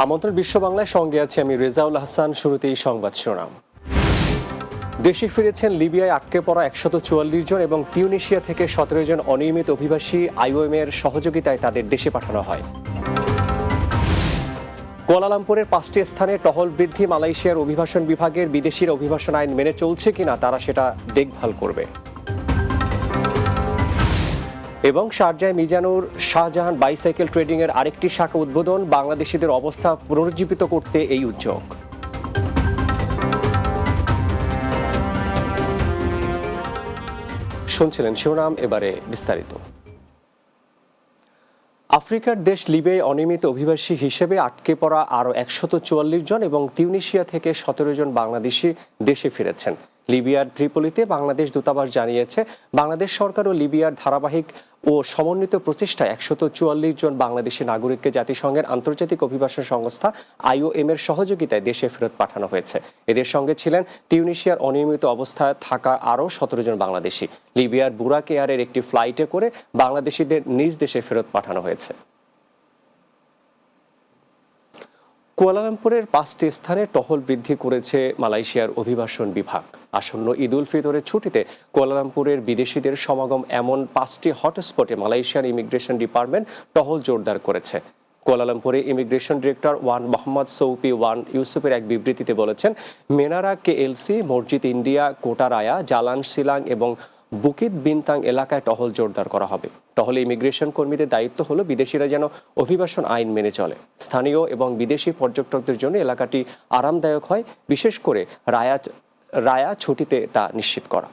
আমন্ত্রণ বিশ্ব বাংলায়, সঙ্গে আছি আমি রেজাউল হাসান। শুরুতেই সংবাদ শিরোনাম। দেশে ফিরেছেন লিবিয়ায় আটকে পড়া 144 জন এবং তিউনিশিয়া থেকে 17 জন অনিয়মিত অভিবাসী। IOM এর সহযোগিতায় তাদের দেশে পাঠানো হয়। কুয়ালালামপুরের 5টি স্থানে টহল বৃদ্ধি। মালয়েশিয়ার অভিবাসন বিভাগের বিদেশির অভিবাসন আইন মেনে চলছে কিনা তারা সেটা দেখভাল করবে। এবং শারজায় মিজানুর শাহজাহান বাইসাইকেল ট্রেডিং এর আরেকটি শাখা উদ্বোধন। বাংলাদেশিদের অবস্থা পুনরুজ্জীবিত করতে এই উদ্যোগ। শুনছিলেন শিরোনাম, এবারে বিস্তারিত। আফ্রিকার দেশ লিবিয়ায় অনিয়মিত অভিবাসী হিসেবে আটকে পড়া আরও 144 জন এবং তিউনিশিয়া থেকে 17 জন বাংলাদেশি দেশে ফিরেছেন। লিবিয়ার ত্রিপোলিতে বাংলাদেশ দূতাবাস জানিয়েছে, বাংলাদেশ সরকার ও লিবিয়ার ধারাবাহিক ও সমন্বিত প্রচেষ্টায় 144 জন বাংলাদেশি নাগরিককে জাতিসংঘের আন্তর্জাতিক অভিবাসন সংস্থা IOM এর সহযোগিতায় দেশে ফেরত পাঠানো হয়েছে। এদের সঙ্গে ছিলেন তিউনিশিয়ার অনিয়মিত অবস্থায় থাকা আরও 17 জন বাংলাদেশি। লিবিয়ার বুরাক এয়ারের একটি ফ্লাইটে করে বাংলাদেশিদের নিজ দেশে ফেরত পাঠানো হয়েছে। কুয়ালালামপুরের 5টি স্থানে টহল বৃদ্ধি করেছে মালয়েশিয়ার অভিবাসন বিভাগ। আসন্ন ঈদ উল ফিতরের ছুটিতে কুয়ালালামপুরের বিদেশিদের সমাগম এমন 5টি হটস্পটে মালয়েশিয়ার ইমিগ্রেশন ডিপার্টমেন্ট টহল জোরদার করেছে। কুয়ালালামপুরে ইমিগ্রেশন ডিরেক্টর মোহাম্মদ সৌফি ইউসুফের এক বিবৃতিতে বলেছেন, মেনারা KLC, মসজিদ ইন্ডিয়া, কোটারায়া, জালান সিলাং এবং বুকিত বিনতাং এলাকায় টহল জোরদার করা হবে। টহলে ইমিগ্রেশন কর্মীদের দায়িত্ব হলো বিদেশিরা যেন অভিবাসন আইন মেনে চলে। স্থানীয় এবং বিদেশি পর্যটকদের জন্য এলাকাটি আরামদায়ক হয়, বিশেষ করে রায়া ছুটিতে তা নিশ্চিত করা।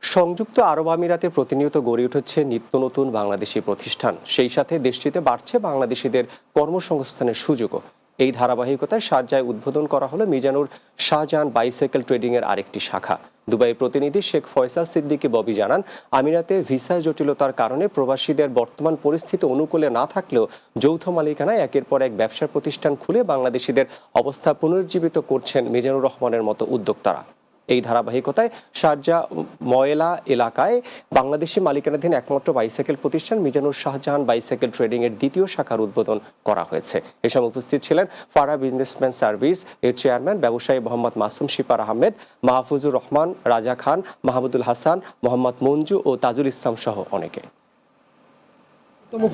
সংযুক্ত আরব আমিরাতে প্রতিনিয়ত গড়ে উঠেছে নিত্য নতুন বাংলাদেশি প্রতিষ্ঠান। সেই সাথে দেশটিতে বাড়ছে বাংলাদেশিদের কর্মসংস্থানের সুযোগও। এই ধারাবাহিকতায় শারজায় উদ্বোধন করা হলো মিজানুর শাহজাহান বাইসাইকেল ট্রেডিং এর আরেকটি শাখা। দুবাই প্রতিনিধি শেখ ফয়সাল সিদ্দিকী ববি জানান, আমিরাতে ভিসা জটিলতার কারণে প্রবাসীদের বর্তমান পরিস্থিতি অনুকূলে না থাকলেও যৌথ মালিকানায় একের পর এক ব্যবসা প্রতিষ্ঠান খুলে বাংলাদেশিদের অবস্থা পুনরুজ্জীবিত করছেন মিজানুর রহমানের মতো উদ্যোক্তারা। এই ধারাবাহিকতায় শারজা ময়লা এলাকায় বাংলাদেশি মালিকানাধীন একমাত্র বাইসাইকেল প্রতিষ্ঠান মিজানুর শাহজাহান বাইসাইকেল ট্রেডিং এর দ্বিতীয় শাখার উদ্বোধন করা হয়েছে। এ সময় উপস্থিত ছিলেন ফারা বিজনেসম্যান সার্ভিস এর চেয়ারম্যান ব্যবসায়ী মোহাম্মদ মাসুম শিপার আহমেদ, মাহফুজুর রহমান, রাজা খান, মাহমুদুল হাসান, মোহাম্মদ মঞ্জু ও তাজুল ইসলাম সহ অনেকে।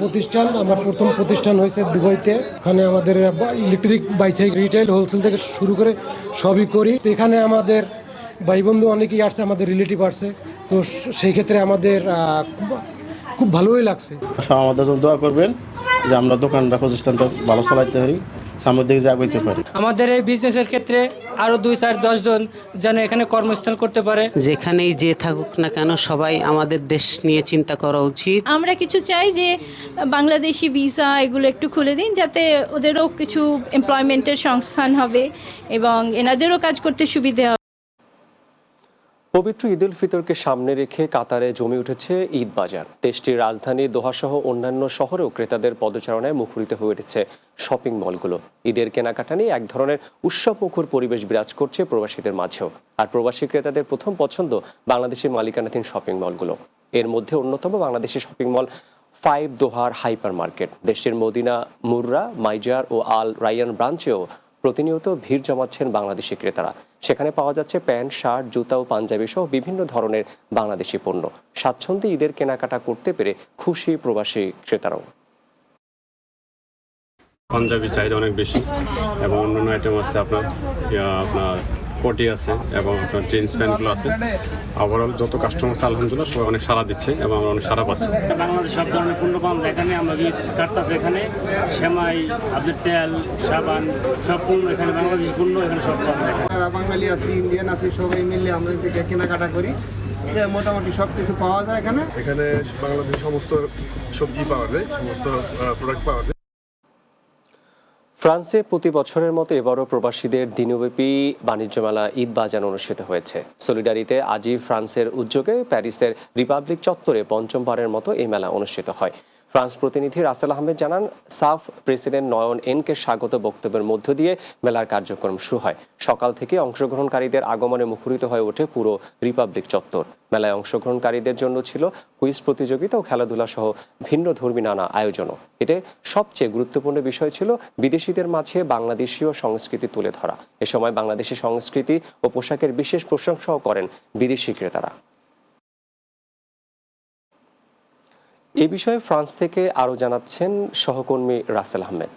প্রতিষ্ঠান আমার প্রথম প্রতিষ্ঠান হয়েছে দুবাইতে। এখানে আমাদের ইলেকট্রিক বাইসাইকেল রিটেল হোলসেল থেকে শুরু করে সবই করি। এখানে আমাদের ভাই বন্ধু অনেকেই আসছে, আমাদের রিলেটিভ আসছে, তো সেই ক্ষেত্রে আমাদের খুব ভালোই লাগছে। আমাদের জন্য দোয়া করবেন যে আমরা দোকানটা প্রতিষ্ঠানটা ভালো চালাইতে পারি, সামনের দিকে আগাইতে পারি। আমাদের এই বিজনেসের ক্ষেত্রে আরো 2, 4, 10 জন যেন এখানে কর্মস্থল করতে পারে। যেখানেই যে থাকুক না কেন সবাই আমাদের দেশ নিয়ে চিন্তা করা উচিত। আমরা কিছু চাই যে বাংলাদেশি ভিসা এগুলো একটু খুলে দিন, যাতে ওদেরও কিছু এমপ্লয়মেন্টের সংস্থান হবে এবং এনাদেরও কাজ করতে সুবিধা হবে। পবিত্র ঈদ উল ফিতরকে সামনে রেখে কাতারে জমে উঠেছে ঈদ বাজার। দেশটির রাজধানী দোহা সহ অন্যান্য শহরেও ক্রেতাদের পদচারণায় মুখরিত হয়ে উঠেছে শপিং মলগুলো। ঈদের কেনাকাটা নিয়ে এক ধরনের উৎসবমুখর পরিবেশ বিরাজ করছে প্রবাসীদের মাঝেও। আর প্রবাসী ক্রেতাদের প্রথম পছন্দ বাংলাদেশি মালিকানাধীন শপিং মলগুলো। এর মধ্যে অন্যতম বাংলাদেশি শপিং মল 5 দোহার হাইপার মার্কেট। দেশটির মদিনা, মুররা, মাইজার ও আল রায়ান ব্রাঞ্চেও প্রতিনিয়ত ভিড় জমাচ্ছেন বাংলাদেশি ক্রেতারা। সেখানে পাওয়া যাচ্ছে প্যান্ট, শার্ট, জুতা ও পাঞ্জাবি সহ বিভিন্ন ধরনের বাংলাদেশি পণ্য। স্বাচ্ছন্দ্যে ঈদের কেনাকাটা করতে পেরে খুশি প্রবাসী ক্রেতারাও। পাঞ্জাবি চাহিদা অনেক বেশি এবং অন্যান্য আইটেম আছে, আপনার কোটি আছে এবং আপনার জিন্স প্যান্টগুলো আছে। ওভারঅল যত কাস্টমার আছে আলহামদুলিল্লাহ সবাই অনেক সাড়া দিচ্ছে এবং আমরা অনেক সাড়া পাচ্ছি। বাংলাদেশ সব ধরনের পণ্য পাওয়া যায় এখানে। আমরা কাটতাছি এখানে সেমাই, আপনার তেল, সাবান, সব পণ্য এখানে বাংলাদেশি পণ্য এখানে সব পাওয়া যায়। বাঙালি আছি, ইন্ডিয়ান আছি, সবাই মিলে আমরা থেকে কেনাকাটা করি। মোটামুটি সব কিছু পাওয়া যায় এখানে। এখানে বাংলাদেশের সমস্ত সবজি পাওয়া যায়, সমস্ত প্রোডাক্ট পাওয়া যায়। ফ্রান্সে প্রতি বছরের মতো এবারও প্রবাসীদের দিনব্যাপী বাণিজ্য মেলা ঈদ বাজার অনুষ্ঠিত হয়েছে। সলিডারিতে আজই ফ্রান্সের উদ্যোগে প্যারিসের রিপাবলিক চত্বরে পঞ্চমবারের মতো এই মেলা অনুষ্ঠিত হয়। ফ্রান্স প্রতিনিধি রাসেল আহমেদ জানান, সাফ প্রেসিডেন্ট নয়ন এনকে স্বাগত বক্তব্যের মধ্য দিয়ে মেলার কার্যক্রম শুরু হয়। সকাল থেকে অংশগ্রহণকারীদের আগমনে মুখরিত হয়ে ওঠে পুরো রিপাবলিক চত্বর। মেলায় অংশগ্রহণকারীদের জন্য ছিল কুইজ প্রতিযোগিতা ও খেলাধুলা সহ ভিন্ন ধর্মী নানা আয়োজনও। এতে সবচেয়ে গুরুত্বপূর্ণ বিষয় ছিল বিদেশিদের মাঝে বাংলাদেশীয় সংস্কৃতি তুলে ধরা। এ সময় বাংলাদেশি সংস্কৃতি ও পোশাকের বিশেষ প্রশংসাও করেন বিদেশি ক্রেতারা। এ বিষয়ে ফ্রান্স থেকে আরও জানাচ্ছেন সহকর্মী রাসেল আহমেদ।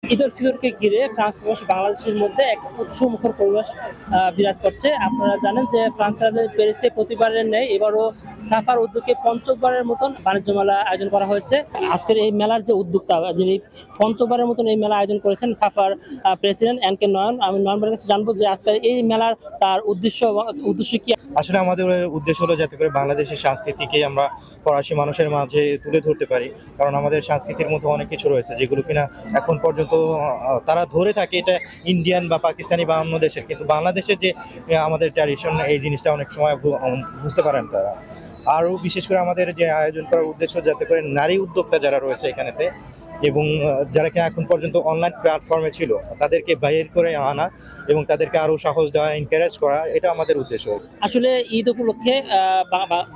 ঈদ উল ফিতরকে ঘিরে ফ্রান্স প্রবাসী বাংলাদেশের মধ্যে এক উৎসবমুখর পরিবেশ বিরাজ করছে। আপনারা জানেন যে ফ্রান্স রাজধানী প্যারিসে প্রতিবারের ন্যায় এবারও সাফার উদ্যোগে পঞ্চমবারের মতন বাণিজ্য মেলা আয়োজন করা হয়েছে। আজকের এই মেলার যে উদ্যোক্তা, যিনি পঞ্চমবারের মতন এই মেলা আয়োজন করেছেন, সাফার প্রেসিডেন্ট এনকে নয়ন। আমি নয়নের কাছে জানবো যে আজকে এই মেলার তার উদ্দেশ্য কি। আসলে আমাদের উদ্দেশ্য হলো যাতে করে বাংলাদেশের সংস্কৃতিকে আমরা ফরাসি মানুষের মাঝে তুলে ধরতে পারি, কারণ আমাদের সংস্কৃতির মধ্যে অনেক কিছু রয়েছে যেগুলো কিনা এখন পর্যন্ত তারা ধরে থাকে এটা ইন্ডিয়ান বা পাকিস্তানি বা অন্য দেশের, কিন্তু বাংলাদেশের যে আমাদের ট্র্যাডিশন, এই জিনিসটা অনেক সময় বুঝতে পারেন তারা। আরও বিশেষ করে আমাদের যে আয়োজন করার উদ্দেশ্য যাতে করে নারী উদ্যোক্তা যারা রয়েছে এখানেতে এবং যারা কিনা এখন পর্যন্ত অনলাইন প্ল্যাটফর্মে ছিল তাদেরকে বাইর করে আনা এবং তাদেরকে আরও সাহস দেওয়া, এনকারেজ করা, এটা আমাদের উদ্দেশ্য। আসলে ঈদ উপলক্ষে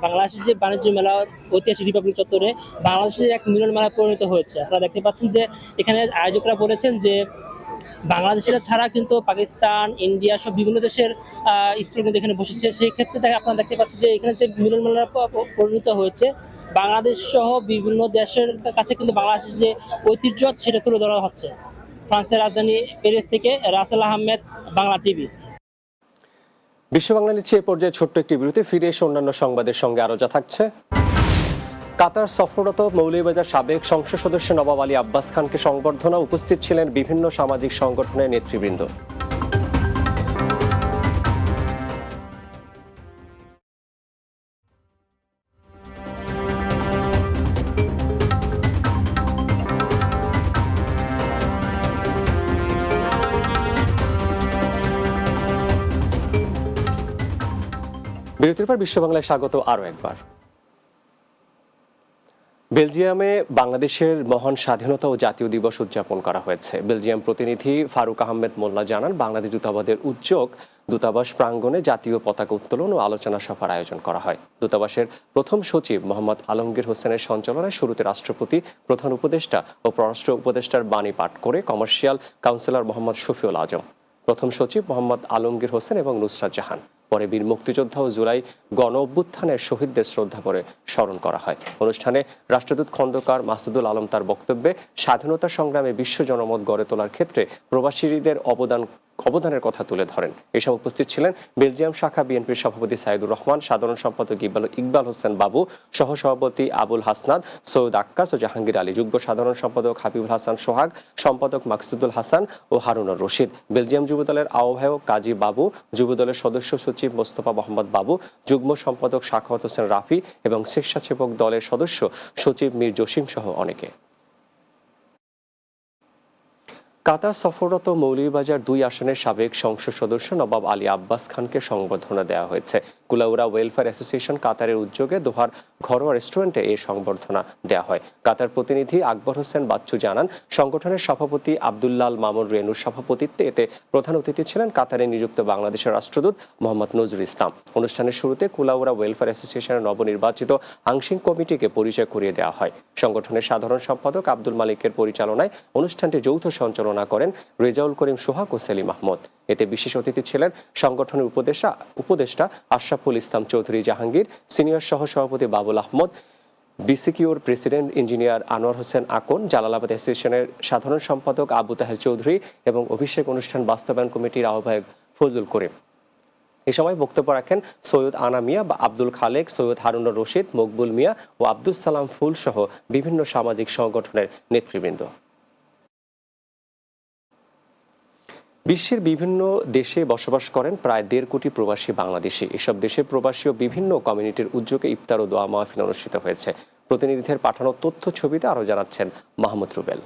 বাংলাদেশের যে বাণিজ্য মেলা ঐতিহাসিক রিপাবলিক চত্বরে বাংলাদেশের এক মিলন মেলা পরিণত হয়েছে। আপনারা দেখতে পাচ্ছেন যে এখানে আয়োজকরা বলেছেন যে বাংলাদেশিরা ছাড়া কিন্তু পাকিস্তান, ইন্ডিয়া সব বিভিন্ন দেশের স্টুডেন্ট এখানে বসেছে। সেই ক্ষেত্রে আপনারা দেখতে পাচ্ছেন যে এখানে যে মিলন মেলা পরিণত হয়েছে, বাংলাদেশ সহ বিভিন্ন দেশের কাছে কিন্তু বাংলাদেশের যে ঐতিহ্য সেটা তুলে ধরা হচ্ছে। ফ্রান্সের রাজধানী প্যারিস থেকে রাসেল আহমেদ, বাংলা টিভি। বিশ্ব বাংলা নিচ্ছে এ পর্যায়ে ছোট্ট একটি বিরতি। ফিরে এসে অন্যান্য সংবাদের সঙ্গে আরও যা থাকছে। কাতার সফররত মৌলভীবাজার সাবেক সংসদ সদস্য নবাব আলী আব্বাস খানকে সংবর্ধনা। উপস্থিত ছিলেন বিভিন্ন সামাজিক সংগঠনের নেতৃবৃন্দ। বিরতির পর বিশ্ব বাংলায় স্বাগত আরও একবার। বেলজিয়ামে বাংলাদেশের মহান স্বাধীনতা ও জাতীয় দিবস উদযাপন করা হয়েছে। বেলজিয়াম প্রতিনিধি ফারুক আহমেদ মোল্লা জানান, বাংলাদেশ দূতাবাসের উদ্যোগ দূতাবাস প্রাঙ্গণে জাতীয় পতাকা উত্তোলন ও আলোচনা সভার আয়োজন করা হয়। দূতাবাসের প্রথম সচিব মোহাম্মদ আলমগীর হোসেনের সঞ্চালনায় শুরুতে রাষ্ট্রপতি, প্রধান উপদেষ্টা ও পররাষ্ট্র উপদেষ্টার বাণী পাঠ করে কমার্শিয়াল কাউন্সিলর মোহাম্মদ শফিউল আজম, প্রথম সচিব মোহাম্মদ আলমগীর হোসেন এবং নুসরাত জাহান। পরে বীর মুক্তিযোদ্ধা ও জুলাই গণ অভ্যুত্থানের শহীদদের শ্রদ্ধা করে স্মরণ করা হয়। অনুষ্ঠানে রাষ্ট্রদূত খন্দকার মাসুদুল আলম তার বক্তব্যে স্বাধীনতা সংগ্রামে বিশ্ব জনমত গড়ে তোলার ক্ষেত্রে প্রবাসীদের অবদানের কথা তুলে ধরেন। এসব উপস্থিত ছিলেন বেলজিয়াম শাখা বিএনপির সভাপতি সাইদুর রহমান, সাধারণ সম্পাদক ইকবাল হোসেন বাবু, সহসভাপতি আবুল হাসনাদ, সৈয়দ আক্কাস ও জাহাঙ্গীর আলী, যুগ্ম সাধারণ সম্পাদক হাবিবুল হাসান সোহাগ, সম্পাদক মাকসুদুল হাসান ও হারুনুর রশিদ, বেলজিয়াম যুবদলের আহ্বায়ক কাজী বাবু, যুবদলের সদস্য সচিব মোস্তফা মোহাম্মদ বাবু, যুগ্ম সম্পাদক সাখাওয়াত হোসেন রাফি এবং স্বেচ্ছাসেবক দলের সদস্য সচিব মীর জসিম সহ অনেকে। কাতার সফররত মৌলভীবাজার 2 আসনের সাবেক সংসদ সদস্য নবাব আলী আব্বাস খানকে সংবর্ধনা দেওয়া হয়েছে। কুলাউড়া ওয়েলফেয়ার অ্যাসোসিয়েশন কাতারের উদ্যোগে দোহার ঘরোয়া রেস্টুরেন্টে এই সংবর্ধনা দেওয়া হয়। কাতার প্রতিনিধি আকবর হোসেন বাচ্চু জানান, সংগঠনের সভাপতি আব্দুল্লাল মামুন রেনুর সভাপতিত্বে এতে প্রধান অতিথি ছিলেন কাতারে নিযুক্ত বাংলাদেশের রাষ্ট্রদূত মোহাম্মদ নজরুল ইসলাম। অনুষ্ঠানের শুরুতে কুলাউড়া ওয়েলফেয়ার অ্যাসোসিয়েশনের নবনির্বাচিত আংশিক কমিটিকে পরিচয় করিয়ে দেওয়া হয়। সংগঠনের সাধারণ সম্পাদক আব্দুল মালিকের পরিচালনায় অনুষ্ঠানটি যৌথ সঞ্চালনা করেন রেজাউল করিম সোহাগ ও সেলিম আহমদ। এতে বিশেষ অতিথি ছিলেন সংগঠনের উপদেষ্টা আশরাফুল ইসলাম চৌধুরী জাহাঙ্গীর, সিনিয়র সহসভাপতি বাবুল আহমদ, বিসিকিউর প্রেসিডেন্ট ইঞ্জিনিয়ার আনোয়ার হোসেন আকন, জালালাবাদ অ্যাসোসিয়েশনের সাধারণ সম্পাদক আবু তাহের চৌধুরী এবং অভিষেক অনুষ্ঠান বাস্তবায়ন কমিটির আহ্বায়ক ফজলুল করিম। এ সময় বক্তব্য রাখেন সৈয়দ আনা মিয়া বা আব্দুল খালেক, সৈয়দ হারুনুর রশিদ, মকবুল মিয়া ও আব্দুল সালাম ফুল সহ বিভিন্ন সামাজিক সংগঠনের নেতৃবৃন্দ। বিশ্বের বিভিন্ন দেশে বসবাস করেন প্রায় 1.5 কোটি প্রবাসী বাংলাদেশি। এসব দেশে প্রবাসী ও বিভিন্ন কমিউনিটির উদ্যোগে ইফতার ও দোয়া মাহফিল অনুষ্ঠিত হয়েছে। প্রতিনিধিদের পাঠানো তথ্য ছবিতে আরও জানাচ্ছেন মাহমুদ রুবেল।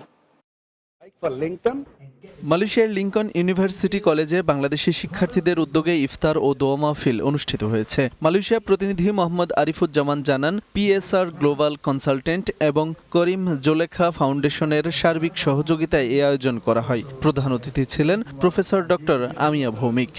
মালয়েশিয়ার লিঙ্কন ইউনিভার্সিটি কলেজে বাংলাদেশি শিক্ষার্থীদের উদ্যোগে ইফতার ও দোয়া মাহফিল অনুষ্ঠিত হয়েছে। মালয়েশিয়া প্রতিনিধি মোহাম্মদ আরিফুজ্জামান জানান, পিএসআর গ্লোবাল কনসালটেন্ট এবং করিম জোলেখা ফাউন্ডেশনের সার্বিক সহযোগিতায় এই আয়োজন করা হয়। প্রধান অতিথি ছিলেন প্রফেসর ডক্টর আমিয়া ভৌমিক।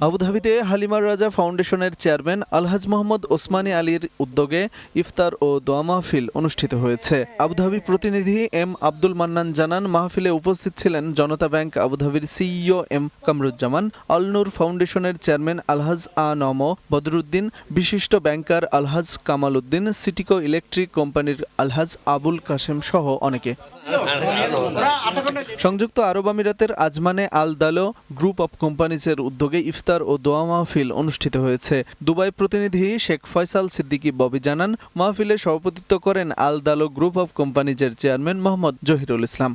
আবুধাবিতে হালিমার রাজা ফাউন্ডেশনের চেয়ারম্যান আলহাজ মোহাম্মদ ওসমানী আলীর উদ্যোগে ইফতার ও দোয়া মাহফিল অনুষ্ঠিত হয়েছে। আবুধাবি প্রতিনিধি এম আব্দুল মান্নান জানান, মাহফিলে উপস্থিত ছিলেন জনতা ব্যাংক আবুধাবির সিইও এম কামরুজ্জামান, আল নূর ফাউন্ডেশনের চেয়ারম্যান আলহাজ নম বদরুদ্দিন, বিশিষ্ট ব্যাংকার আলহাজ কামাল উদ্দিন, সিটিকো ইলেকট্রিক কোম্পানির আলহাজ আবুল কাশেম সহ অনেকে। সংযুক্ত আরব আমিরাতের আজমানে আল দালো গ্রুপ অব কোম্পানিজের উদ্যোগে ইফতার ও দোয়া মাহফিল অনুষ্ঠিত হয়েছে। দুবাই প্রতিনিধি শেখ ফয়সাল সিদ্দিকী ববি জানান, মাহফিলে সভাপতিত্ব করেন আল দালো গ্রুপ অব কোম্পানিজের চেয়ারম্যান মোহাম্মদ জহিরুল ইসলাম।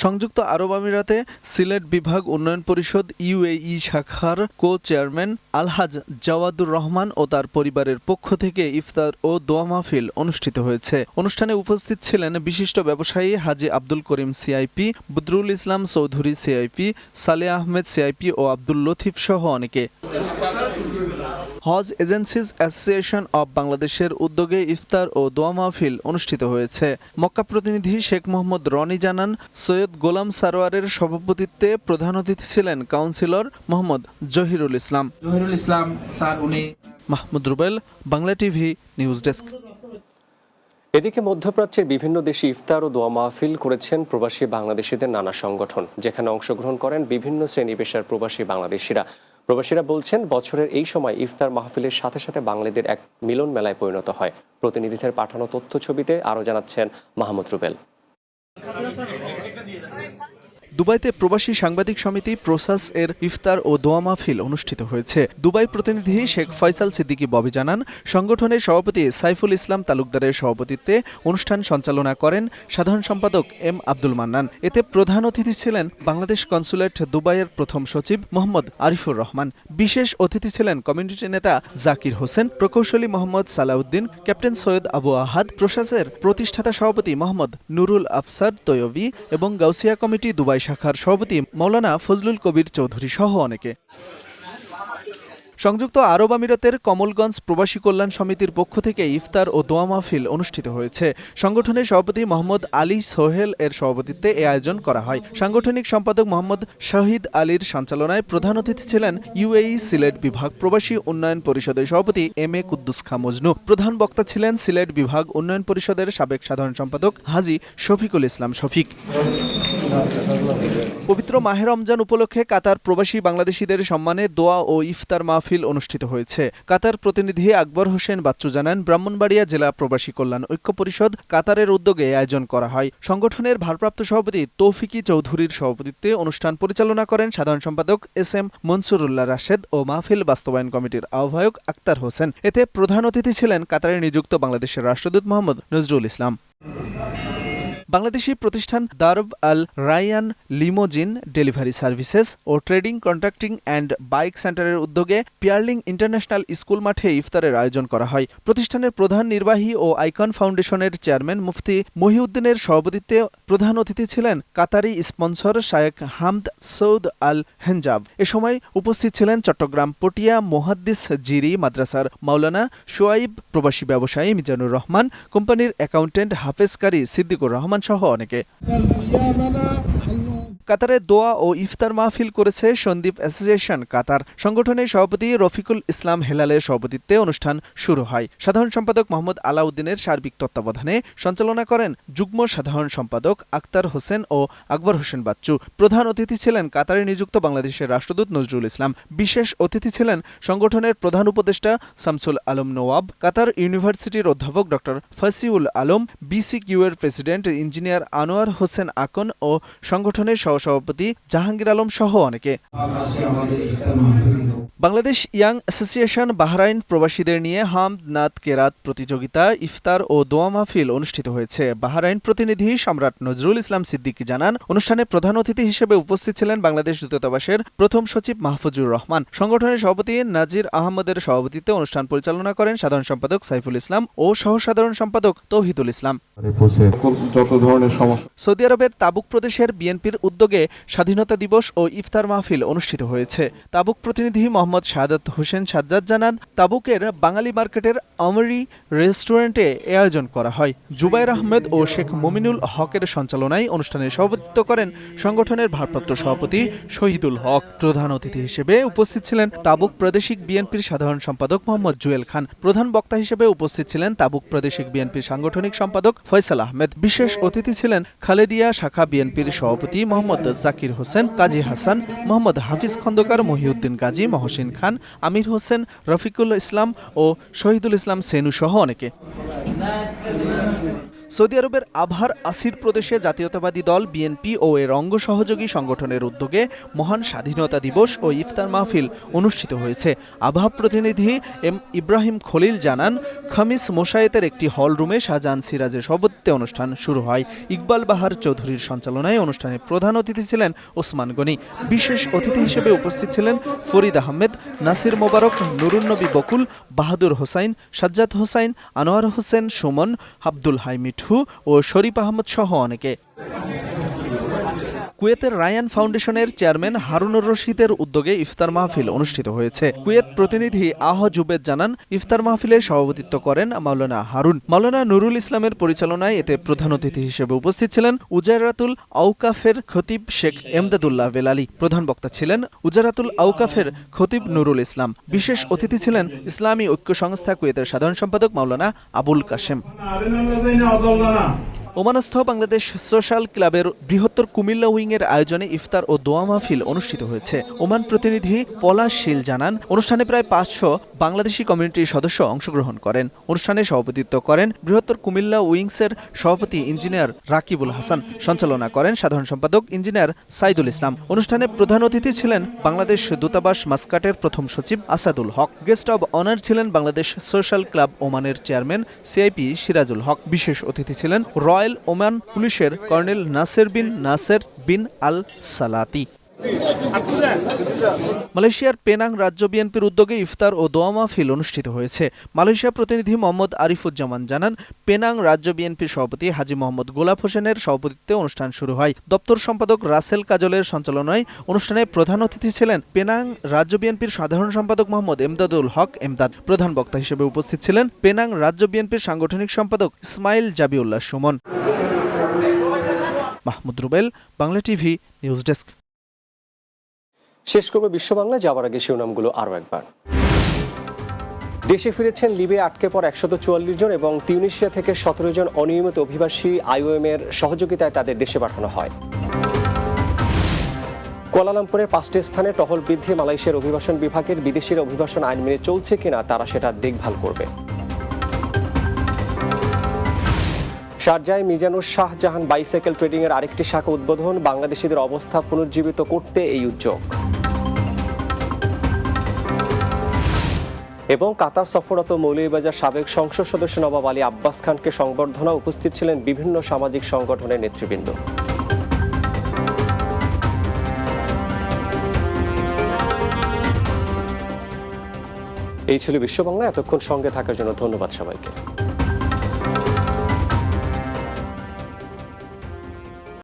সংযুক্ত আরব আমিরাতে সিলেট বিভাগ উন্নয়ন পরিষদ ইউএই শাখার কো চেয়ারম্যান আলহাজ জাওয়াদুর রহমান ও তার পরিবারের পক্ষ থেকে ইফতার ও দোয়া মাহফিল অনুষ্ঠিত হয়েছে। অনুষ্ঠানে উপস্থিত ছিলেন বিশিষ্ট ব্যবসায়ী হাজী Abdul Karim CIP, Badrul Islam Chowdhury CIP, Saleh Ahmed CIP ও আব্দুল লতিফ সহ অনেকে। হজ এজেন্সিজ অ্যাসোসিয়েশন অব বাংলাদেশের উদ্যোগে ইফতার ও দোয়া মাহফিল অনুষ্ঠিত হয়েছে। মক্কা প্রতিনিধি শেখ মোহাম্মদ রনি জানান, সৈয়দ গোলাম সারোয়ারের সভাপতিত্বে প্রধান অতিথি ছিলেন councillor Mohammad Jahirul Islam. Mahmud Rubel, Bangla TV, news desk. এদিকে মধ্যপ্রাচ্যের বিভিন্ন দেশে ইফতার ও দোয়া মাহফিল করেছেন প্রবাসী বাংলাদেশিদের নানা সংগঠন, যেখানে অংশগ্রহণ করেন বিভিন্ন শ্রেণী পেশার প্রবাসী বাংলাদেশিরা। প্রবাসীরা বলছেন, বছরের এই সময় ইফতার মাহফিলের সাথে সাথে বাঙালিদের এক মিলন মেলায় পরিণত হয়। প্রতিনিধিদের পাঠানো তথ্য ছবিতে আরও জানাচ্ছেন মাহমুদ রুবেল। দুবাইতে প্রবাসী সাংবাদিক সমিতি প্রসাস এর ইফতার ও দোয়া মাহফিল অনুষ্ঠিত হয়েছে। দুবাই প্রতিনিধি শেখ ফয়সাল সিদ্দিকী ববি জানান, সংগঠনের সভাপতি সাইফুল ইসলাম তালুকদারের সভাপতিত্বে অনুষ্ঠান সঞ্চালনা করেন সাধারণ সম্পাদক এম আব্দুল মান্নান। এতে প্রধান অতিথি ছিলেন বাংলাদেশ কনসুলেট দুবাইয়ের প্রথম সচিব মোহাম্মদ আরিফুর রহমান। বিশেষ অতিথি ছিলেন কমিউনিটি নেতা জাকির হোসেন, প্রকৌশলী মোহাম্মদ সালাউদ্দিন, ক্যাপ্টেন সৈয়দ আবু আহাদ, প্রসাসের প্রতিষ্ঠাতা সভাপতি মোহাম্মদ নুরুল আফসার তৈয়বী এবং গাউসিয়া কমিটি দুবাই শাখার সভাপতি মৌলানা ফজলুল কবির চৌধুরী সহ অনেকে। সংযুক্ত আরব আমিরাতের কমলগঞ্জ প্রবাসী কল্যাণ সমিতির পক্ষ থেকে ইফতার ও দোয়া মাহফিল অনুষ্ঠিত হয়েছে। সংগঠনের সভাপতি মোহাম্মদ আলী সোহেল এর সভাপতিত্বে এই আয়োজন করা হয়। সাংগঠনিক সম্পাদক মোহাম্মদ শহীদ আলীর সঞ্চালনায় প্রধান অতিথি ছিলেন ইউএই সিলেট বিভাগ প্রবাসী উন্নয়ন পরিষদের সভাপতি এম এ কুদ্দুস খা মজনু। প্রধান বক্তা ছিলেন সিলেট বিভাগ উন্নয়ন পরিষদের সাবেক সাধারণ সম্পাদক হাজী শফিকুল ইসলাম শফিক। পবিত্র মাহে রমজান উপলক্ষে কাতার প্রবাসী বাংলাদেশিদের সম্মানে দোয়া ও ইফতার মাহফিল অনুষ্ঠিত হয়েছে। কাতার প্রতিনিধি আকবর হোসেন বাচ্চু জানান, ব্রাহ্মণবাড়িয়া জেলা প্রবাসী কল্যাণ ঐক্য পরিষদ কাতারের উদ্যোগে আয়োজন করা হয়। সংগঠনের ভারপ্রাপ্ত সভাপতি তৌফিকি চৌধুরীর সভাপতিত্বে অনুষ্ঠান পরিচালনা করেন সাধারণ সম্পাদক এস এম মনসুরুল্লাহ রাশেদ ও মাহফিল বাস্তবায়ন কমিটির আহ্বায়ক আক্তার হোসেন। এতে প্রধান অতিথি ছিলেন কাতারে নিযুক্ত বাংলাদেশের রাষ্ট্রদূত মোহাম্মদ নজরুল ইসলাম। বাংলাদেশি প্রতিষ্ঠান দারব আল রায়ান লিমোজিন ডেলিভারি সার্ভিসেস ও ট্রেডিং কন্ট্রাক্টিং অ্যান্ড বাইক সেন্টারের উদ্যোগে পিয়ারলিং ইন্টারন্যাশনাল স্কুল মাঠে ইফতারের আয়োজন করা হয়। প্রতিষ্ঠানের প্রধান নির্বাহী ও আইকন ফাউন্ডেশনের চেয়ারম্যান মুফতি মহিউদ্দিনের সভাপতিত্বে প্রধান অতিথি ছিলেন কাতারি স্পন্সর শায়েখ হামদ সৌদ আল হেনজাব। এ সময় উপস্থিত ছিলেন চট্টগ্রাম পটিয়া মুহাদ্দিস জিরি মাদ্রাসার মাওলানা শোয়াইব, প্রবাসী ব্যবসায়ী মিজানুর রহমান, কোম্পানির অ্যাকাউন্টেন্ট হাফেজ কারি সিদ্দিকুর রহমান সহ অনেকে। কাতারে দোয়া ও ইফতার মাহফিল করেছে সন্দীপ অ্যাসোসিয়েশন কাতার। সংগঠনের সভাপতি রফিকুল ইসলাম হেলালের সভাপতিত্বে অনুষ্ঠান শুরু হয়। সাধারণ সম্পাদক মোহাম্মদ আলাউদ্দিনের সার্বিক তত্ত্বাবধানে সঞ্চালনা করেন যুগ্ম সাধারণ সম্পাদক আক্তার হোসেন ও আকবর হোসেন বাচ্চু। প্রধান অতিথি ছিলেন কাতারে নিযুক্ত বাংলাদেশের রাষ্ট্রদূত নজরুল ইসলাম। বিশেষ অতিথি ছিলেন সংগঠনের প্রধান উপদেষ্টা শামসুল আলম নওয়াব, কাতার ইউনিভার্সিটির অধ্যাপক ডক্টর ফাসিউল আলম, বিসিকিউ এর প্রেসিডেন্ট ইঞ্জিনিয়ার আনোয়ার হোসেন আকন ও সংগঠনের সহসভাপতি জাহাঙ্গীর আলম সহ অনেকে। বাংলাদেশ ইয়াং অ্যাসোসিয়েশন বাহরাইন প্রবাসীদের নিয়ে হামদ নাত কেরাত প্রতিযোগিতা, ইফতার ও দোয়া মাহফিল অনুষ্ঠিত হয়েছে। বাহরাইন প্রতিনিধি সম্রাট নজরুল ইসলাম সিদ্দিকী জানান, অনুষ্ঠানে প্রধান অতিথি হিসেবে উপস্থিত ছিলেন বাংলাদেশ দূতাবাসের প্রথম সচিব মাহফুজুর রহমান। সংগঠনের সভাপতি নাজির আহমদের সভাপতিত্বে অনুষ্ঠান পরিচালনা করেন সাধারণ সম্পাদক সাইফুল ইসলাম ও সহ সাধারণ সম্পাদক তৌহিদুল ইসলাম। যত ধরনের সমস্যা। সৌদি আরবের তাবুক প্রদেশের বিএনপির উদ্যোগে স্বাধীনতা দিবস ও ইফতার মাহফিল অনুষ্ঠিত হয়েছে। তাবুক প্রতিনিধি মোহাম্মদ শাহাদাত হোসেন সাজ্জাদ জানান, তাবুকের বাঙালি মার্কেটের আমরি রেস্টুরেন্টে এ আয়োজন করা হয়। জুবাইর আহমেদ ও শেখ মুমিনুল হকের সঞ্চালনায় অনুষ্ঠানে সভাপতিত্ব করেন সংগঠনের ভারপ্রাপ্ত সভাপতি শহীদুল হক। প্রধান অতিথি হিসেবে উপস্থিত ছিলেন তাবুক প্রাদেশিক বিএনপির সাধারণ সম্পাদক মোহাম্মদ জুয়েল খান। প্রধান বক্তা হিসেবে উপস্থিত ছিলেন তাবুক প্রাদেশিক বিএনপির সাংগঠনিক সম্পাদক ফয়সাল আহমেদ। বিশেষ অতিথি ছিলেন খালেদিয়া শাখা বিএনপির সভাপতি মোহাম্মদ জাকির হোসেন, কাজী হাসান, মোহাম্মদ হাফিজ খন্দকার, মহিউদ্দিন গাজী, মহসিন খান, আমির হোসেন, রফিকুল ইসলাম ও শহীদুল ইসলাম সেনু সহ অনেকে। সৌদি আরবের আবহার আসির প্রদেশে জাতীয়তাবাদী দল বিএনপি ও এর অঙ্গ সহযোগী সংগঠনের উদ্যোগে মহান স্বাধীনতা দিবস ও ইফতার মাহফিল অনুষ্ঠিত হয়েছে। আবহার প্রতিনিধি এম ইব্রাহিম খলিল জানান, খামিস মোশায়েতের একটি হল রুমে শাহজাহান সিরাজের সভাপতিত্বে অনুষ্ঠান শুরু হয়। ইকবাল বাহার চৌধুরীর সঞ্চালনায় অনুষ্ঠানে প্রধান অতিথি ছিলেন ওসমান গনি। বিশেষ অতিথি হিসেবে উপস্থিত ছিলেন ফরিদ আহমেদ, নাসির মোবারক, নুরুন্নবী বকুল, বাহাদুর হোসাইন, সাজ্জাদ হোসাইন, আনোয়ার হোসেন সুমন, আব্দুল হাই মিঠু ও শরীফ আহমদ সহ অনেকে। কুয়েতের রায়ান ফাউন্ডেশনের চেয়ারম্যান হারুনুর রশিদের উদ্যোগে ইফতার মাহফিল অনুষ্ঠিত হয়েছে। কুয়েত প্রতিনিধি আহ জুবেদ জানান, ইফতার মাহফিলে সভাপতিত্ব করেন মাওলানা হারুন। মাওলানা নুরুল ইসলামের পরিচালনায় এতে প্রধান অতিথি হিসেবে উপস্থিত ছিলেন উজারাতুল আউকাফের খতিব শেখ এমদাদুল্লাহ বেলালি। প্রধান বক্তা ছিলেন উজারাতুল আউকাফের খতিব নুরুল ইসলাম। বিশেষ অতিথি ছিলেন ইসলামী ঐক্য সংস্থা কুয়েতের সাধারণ সম্পাদক মাওলানা আবুল কাশেম। ওমানস্থ বাংলাদেশ সোশ্যাল ক্লাবের বৃহত্তর কুমিল্লা উইংয়ের আয়োজনে ইফতার ও দোয়া মাহফিল অনুষ্ঠিত হয়েছে। ওমান প্রতিনিধি পলাশ শীল জানান, অনুষ্ঠানে প্রায় 500 বাংলাদেশি কমিউনিটির সদস্য অংশগ্রহণ করেন। অনুষ্ঠানে সভাপতিত্ব করেন বৃহত্তর কুমিল্লা উইংসের সভাপতি ইঞ্জিনিয়ার রাকিবুল হাসান। সঞ্চালনা করেন সাধারণ সম্পাদক ইঞ্জিনিয়ার সাইদুল ইসলাম। অনুষ্ঠানে প্রধান অতিথি ছিলেন বাংলাদেশ দূতাবাস মাস্কাটের প্রথম সচিব আসাদুল হক। গেস্ট অব অনার ছিলেন বাংলাদেশ সোশ্যাল ক্লাব ওমানের চেয়ারম্যান সিআইপি সিরাজুল হক। বিশেষ অতিথি ছিলেন রয়্যাল ওমান পুলিশের কর্নেল নাসের বিন আল সালাতি। মালয়েশিয়ার পেনাং রাজ্য বিএনপির উদ্যোগে ইফতার ও দোয়া মাহফিল অনুষ্ঠিত হয়েছে। মালয়েশিয়া প্রতিনিধি মোহাম্মদ আরিফুজ্জামান জানান, পেনাং রাজ্য বিএনপির সভাপতি হাজী মোহাম্মদ গোলাপ হোসেনের সভাপতিত্বে অনুষ্ঠান শুরু হয়। দপ্তর সম্পাদক রাসেল কাজলের সঞ্চালনায় অনুষ্ঠানে প্রধান অতিথি ছিলেন পেনাং রাজ্য বিএনপির সাধারণ সম্পাদক মোহাম্মদ এমদাদুল হক এমদাদ। প্রধান বক্তা হিসেবে উপস্থিত ছিলেন পেনাং রাজ্য বিএনপির সাংগঠনিক সম্পাদক Ismail Zabiullah Suman. Mahmud Rubel, Bangla TV, news desk. শেষ করবে বিশ্ব বাংলা, যাওয়ার আগে শিরোনামগুলো আরও একবার। দেশে ফিরেছেন লিবিয়া আটকে পড়া 144 জন এবং তিউনিসিয়া থেকে 17 জন অনিয়মিত অভিবাসী। IOM এর সহযোগিতায় তাদের দেশে পাঠানো হয়। কুয়ালালামপুরে 5টি স্থানে টহল বৃদ্ধি। মালয়েশিয়ার অভিবাসন বিভাগের বিদেশিরা অভিবাসন আইন মেনে চলছে কিনা তারা সেটা দেখভাল করবে। শারজায় মিজানুর শাহজাহান বাইসাইকেল ট্রেডিং এর আরেকটি শাখা উদ্বোধন। বাংলাদেশিদের অবস্থা পুনর্জীবিত করতে এই উদ্যোগ। এবং কাতার সফররত মৌলভীবাজার সাবেক সংসদ সদস্য নবাব আলী আব্বাস খানকে সংবর্ধনা। উপস্থিত ছিলেন বিভিন্ন সামাজিক সংগঠনের নেতৃবৃন্দ। এই ছিল বিশ্ব বাংলা। এতক্ষণ সঙ্গে থাকার জন্য ধন্যবাদ সবাইকে।